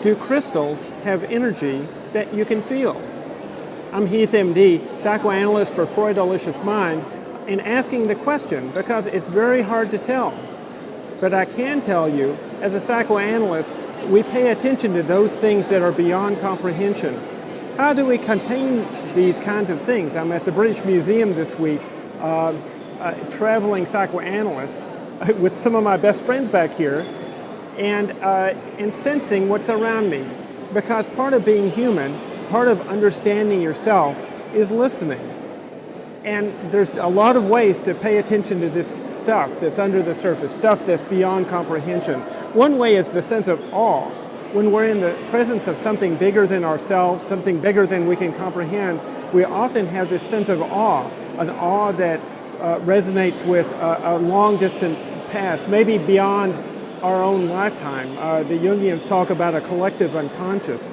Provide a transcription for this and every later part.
do crystals have energy that you can feel? I'm HeathMD, psychoanalyst for Freudalicious Mind, and asking the question because it's very hard to tell. But I can tell you, as a psychoanalyst, we pay attention to those things that are beyond comprehension. How do we contain these kinds of things? I'm at the British Museum this week, traveling psychoanalyst with some of my best friends back here, and sensing what's around me. Because part of being human, part of understanding yourself is listening. And there's a lot of ways to pay attention to this stuff that's under the surface, stuff that's beyond comprehension. One way is the sense of awe. When we're in the presence of something bigger than ourselves, something bigger than we can comprehend, we often have this sense of awe, an awe that resonates with a long distant past, maybe beyond our own lifetime. The Jungians talk about a collective unconscious.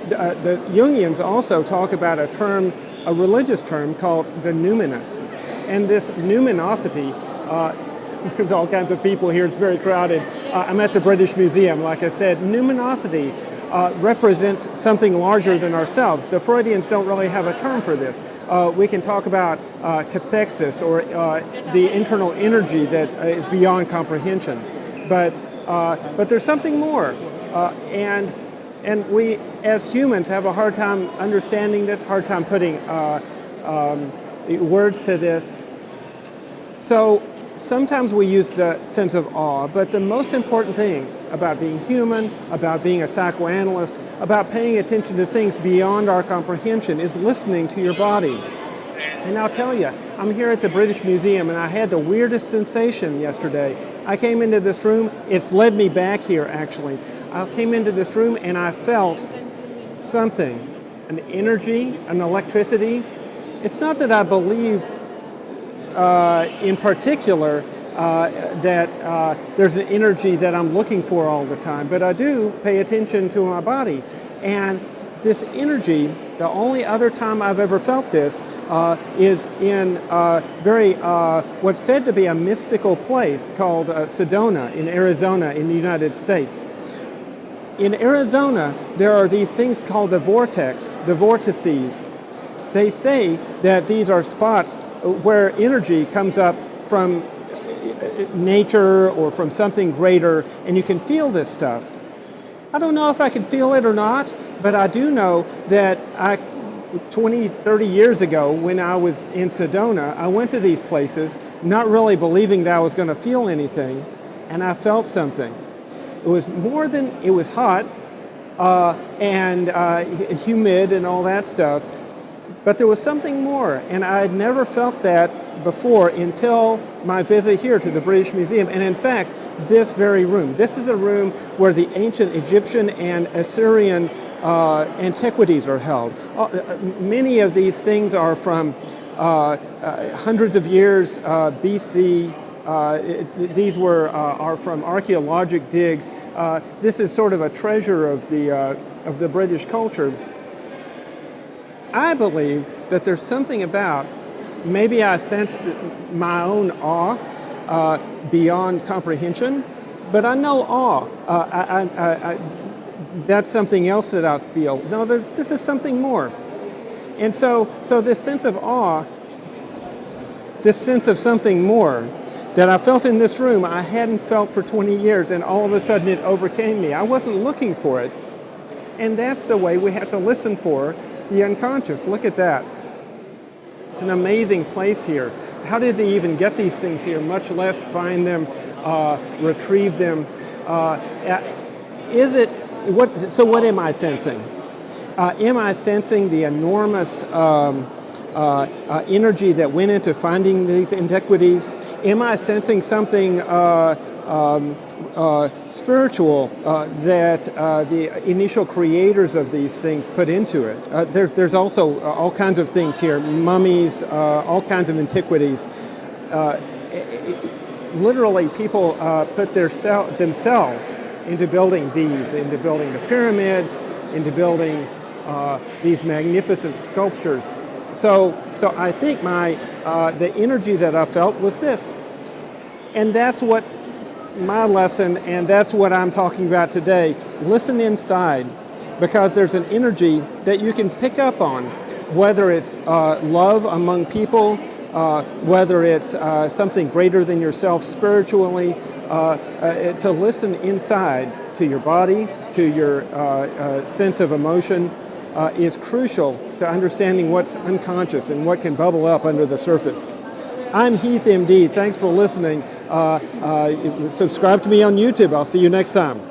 The Jungians also talk about a religious term called the numinous. And this numinosity, there's all kinds of people here, it's very crowded. I'm at the British Museum, like I said. Numinosity represents something larger than ourselves. The Freudians don't really have a term for this. We can talk about cathexis, or the internal energy that is beyond comprehension. But there's something more. And we, as humans, have a hard time understanding this, hard time putting words to this. So sometimes we use the sense of awe, but the most important thing about being human, about being a psychoanalyst, about paying attention to things beyond our comprehension is listening to your body. And I'll tell you, I'm here at the British Museum and I had the weirdest sensation yesterday. I came into this room, it's led me back here actually. I came into this room and I felt something, an energy, an electricity. It's not that I believe in particular that there's an energy that I'm looking for all the time, but I do pay attention to my body. And this energy, the only other time I've ever felt this is in what's said to be a mystical place called Sedona in Arizona in the United States. In Arizona, there are these things called the vortices. They say that these are spots where energy comes up from nature or from something greater, and you can feel this stuff. I don't know if I can feel it or not, but I do know that 20, 30 years ago when I was in Sedona, I went to these places not really believing that I was going to feel anything, and I felt something. It was it was hot and humid and all that stuff, but there was something more, and I had never felt that before until my visit here to the British Museum. And in fact, this very room, this is the room where the ancient Egyptian and Assyrian antiquities are held. Many of these things are from hundreds of years BC. These are from archaeologic digs. This is sort of a treasure of the British culture. I believe that there's something about, maybe I sensed my own awe beyond comprehension, but I know awe. That's something else that I feel. No, this is something more. And so this sense of awe, this sense of something more that I felt in this room, I hadn't felt for 20 years, and all of a sudden it overcame me. I wasn't looking for it. And that's the way we have to listen for the unconscious. Look at that. It's an amazing place here. How did they even get these things here, much less find them, retrieve them? So what am I sensing? Am I sensing the enormous energy that went into finding these antiquities? Am I sensing something spiritual that the initial creators of these things put into it? There's also all kinds of things here, mummies, all kinds of antiquities. Literally, people put themselves into building these, into building the pyramids, into building these magnificent sculptures. So I think the energy that I felt was this. And that's what my lesson, and that's what I'm talking about today. Listen inside, because there's an energy that you can pick up on, whether it's love among people, whether it's something greater than yourself spiritually, to listen inside to your body, to your sense of emotion, is crucial to understanding what's unconscious and what can bubble up under the surface. I'm HeathMD. Thanks for listening. Subscribe to me on YouTube. I'll see you next time.